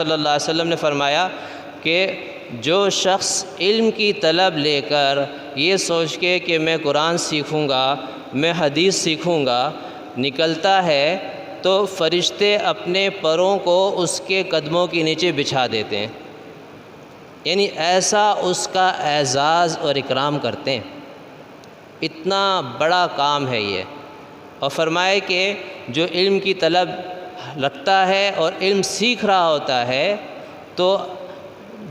صلی اللہ علیہ وسلم نے فرمایا کہ جو شخص علم کی طلب لے کر یہ سوچ کے کہ میں قرآن سیکھوں گا، میں حدیث سیکھوں گا، نکلتا ہے تو فرشتے اپنے پروں کو اس کے قدموں کے نیچے بچھا دیتے ہیں، یعنی ایسا اس کا اعزاز اور اکرام کرتے ہیں۔ اتنا بڑا کام ہے یہ۔ اور فرمائے کہ جو علم کی طلب رکھتا ہے اور علم سیکھ رہا ہوتا ہے تو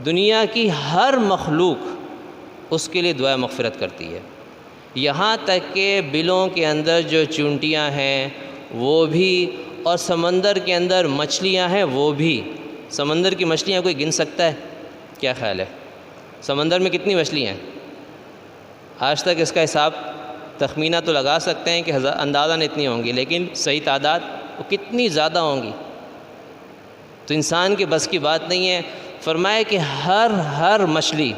دنیا کی ہر مخلوق اس کے لیے دعائے مغفرت کرتی ہے، یہاں تک کہ بلوں کے اندر جو چونٹیاں ہیں وہ بھی، اور سمندر کے اندر مچھلیاں ہیں وہ بھی۔ سمندر کی مچھلیاں کوئی گن سکتا ہے؟ کیا خیال ہے سمندر میں کتنی مچھلیاں ہیں؟ آج تک اس کا حساب تخمینہ تو لگا سکتے ہیں کہ اندازاً اتنی ہوں گی، لیکن صحیح تعداد وہ کتنی زیادہ ہوں گی، تو انسان کے بس کی بات نہیں ہے۔ فرمائے کہ ہر مچھلی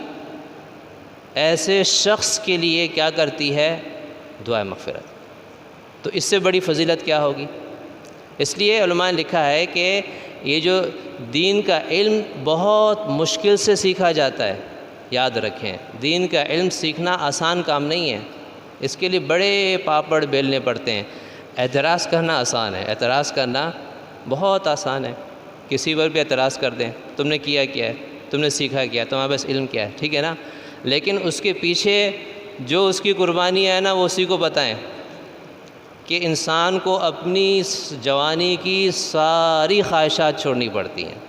ایسے شخص کے لیے کیا کرتی ہے؟ دعائے مغفرت۔ تو اس سے بڑی فضیلت کیا ہوگی؟ اس لیے علماء نے لکھا ہے کہ یہ جو دین کا علم بہت مشکل سے سیکھا جاتا ہے، یاد رکھیں دین کا علم سیکھنا آسان کام نہیں ہے، اس کے لیے بڑے پاپڑ بیلنے پڑتے ہیں۔ اعتراض کرنا آسان ہے، اعتراض کرنا بہت آسان ہے، کسی پر بھی اعتراض کر دیں، تم نے کیا ہے، تم نے سیکھا کیا ہے، تمہارے پاس علم کیا ہے، ٹھیک ہے نا، لیکن اس کے پیچھے جو اس کی قربانی ہے نا وہ اسی کو بتائیں کہ انسان کو اپنی جوانی کی ساری خواہشات چھوڑنی پڑتی ہیں۔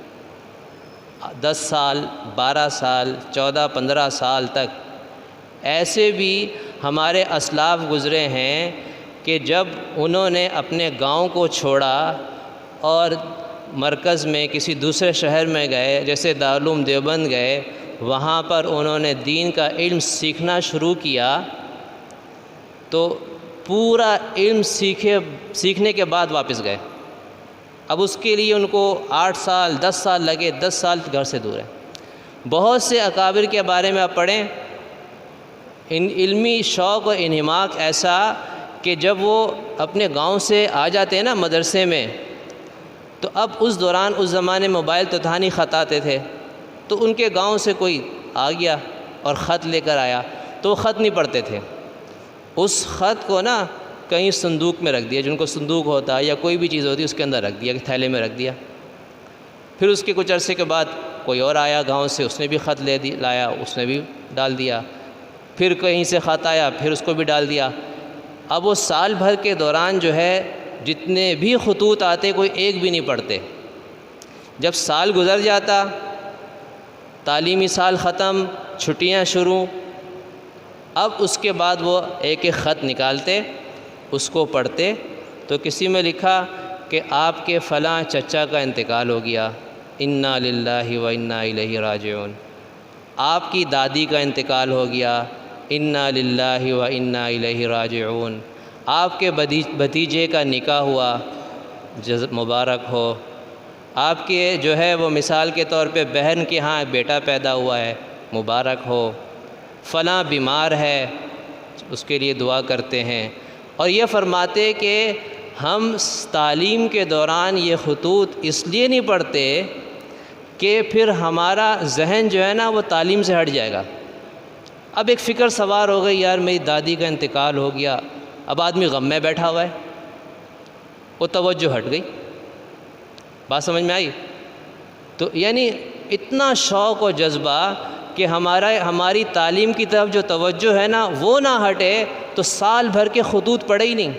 10 سال 12 سال 14 15 سال تک ایسے بھی ہمارے اسلاف گزرے ہیں کہ جب انہوں نے اپنے گاؤں کو چھوڑا اور مرکز میں کسی دوسرے شہر میں گئے، جیسے دارالعلوم دیوبند گئے، وہاں پر انہوں نے دین کا علم سیکھنا شروع کیا، تو پورا علم سیکھنے کے بعد واپس گئے۔ اب اس کے لیے ان کو 8 سال 10 سال لگے، 10 سال گھر سے دور ہے۔ بہت سے اکابر کے بارے میں آپ پڑھیں، ان علمی شوق و انہماک ایسا کہ جب وہ اپنے گاؤں سے آ جاتے ہیں نا مدرسے میں، تو اب اس دوران اس زمانے موبائل تو تھا نہیں، خط آتے تھے، تو ان کے گاؤں سے کوئی آ گیا اور خط لے کر آیا تو وہ خط نہیں پڑھتے تھے، اس خط کو نا کہیں صندوق میں رکھ دیا، جن کو صندوق ہوتا ہے یا کوئی بھی چیز ہوتی ہے اس کے اندر رکھ دیا، کہ تھیلے میں رکھ دیا۔ پھر اس کے کچھ عرصے کے بعد کوئی اور آیا گاؤں سے، اس نے بھی خط لایا، اس نے بھی ڈال دیا، پھر کہیں سے خط آیا، پھر اس کو بھی ڈال دیا۔ اب وہ سال بھر کے دوران جو ہے جتنے بھی خطوط آتے کوئی ایک بھی نہیں پڑھتے۔ جب سال گزر جاتا، تعلیمی سال ختم، چھٹیاں شروع، اب اس کے بعد وہ ایک ایک خط نکالتے، اس کو پڑھتے، تو کسی میں لکھا کہ آپ کے فلاں چچا کا انتقال ہو گیا، انا للہ و انا الیہ راجعون۔ آپ کی دادی کا انتقال ہو گیا، انا للہ و انا الیہ راجعون۔ آپ کے بھتیجے کا نکاح ہوا، مبارک ہو۔ آپ کے جو ہے وہ مثال کے طور پہ بہن کے ہاں بیٹا پیدا ہوا ہے، مبارک ہو۔ فلاں بیمار ہے، اس کے لیے دعا کرتے ہیں۔ اور یہ فرماتے کہ ہم تعلیم کے دوران یہ خطوط اس لیے نہیں پڑھتے کہ پھر ہمارا ذہن جو ہے نا وہ تعلیم سے ہٹ جائے گا۔ اب ایک فکر سوار ہو گئی، یار میری دادی کا انتقال ہو گیا، اب آدمی غم میں بیٹھا ہوا ہے، وہ توجہ ہٹ گئی۔ بات سمجھ میں آئی؟ تو یعنی اتنا شوق و جذبہ کہ ہماری تعلیم کی طرف جو توجہ ہے نا وہ نہ ہٹے، تو سال بھر کے خطوط پڑھے ہی نہیں۔